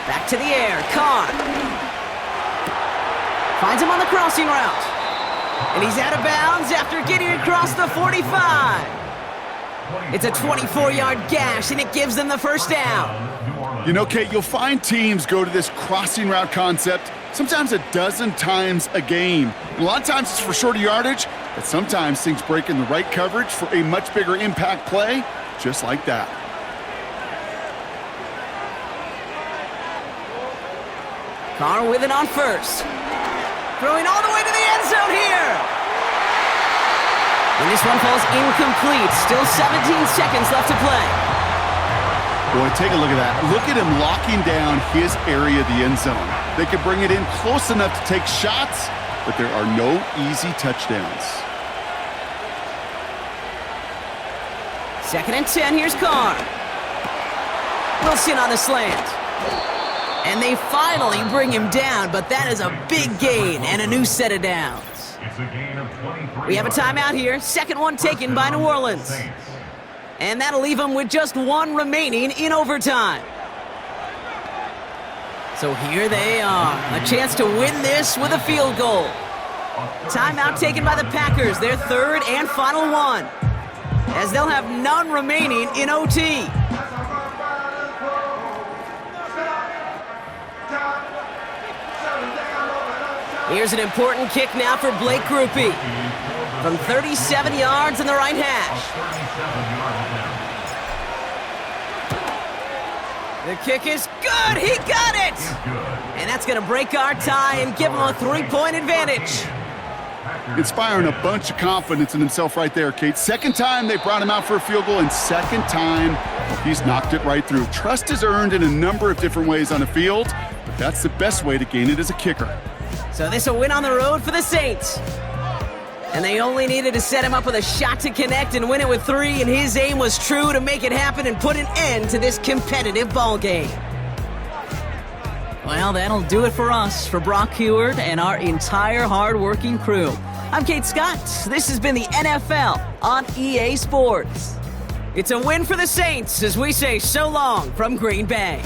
Back to the air, Carr. Finds him on the crossing route. And he's out of bounds after getting across the 45. It's a 24-yard gash, and it gives them the 1st down. You know, Kate, you'll find teams go to this crossing route concept sometimes a dozen times a game. A lot of times it's for shorter yardage, but sometimes things break in the right coverage for a much bigger impact play, just like that. Carr with it on 1st. Throwing all the way to the end zone here. And this one falls incomplete. Still 17 seconds left to play. Boy, take a look at that. Look at him locking down his area of the end zone. They could bring it in close enough to take shots, but there are no easy touchdowns. 2nd and 10, here's Carr. Wilson on the slant. And they finally bring him down, but that is a big gain and a new set of downs. It's a gain of 23 We have a timeout here, second one taken by New Orleans. And that'll leave them with just one remaining in overtime. So here they are, a chance to win this with a field goal. Timeout taken by the Packers, their third and final one, as they'll have none remaining in OT. Here's an important kick now for Blake Grupe from 37 yards in the right hash. The kick is good. He got it. And that's going to break our tie and give him a 3-point advantage. Inspiring a bunch of confidence in himself right there, Kate. Second time they brought him out for a field goal, and second time he's knocked it right through. Trust is earned in a number of different ways on the field, but that's the best way to gain it as a kicker. So this a win on the road for the Saints. And they only needed to set him up with a shot to connect and win it with 3, and his aim was true to make it happen and put an end to this competitive ball game. Well, that'll do it for us, for Brock Huard and our entire hard-working crew. I'm Kate Scott. This has been the NFL on EA Sports. It's a win for the Saints as we say so long from Green Bay.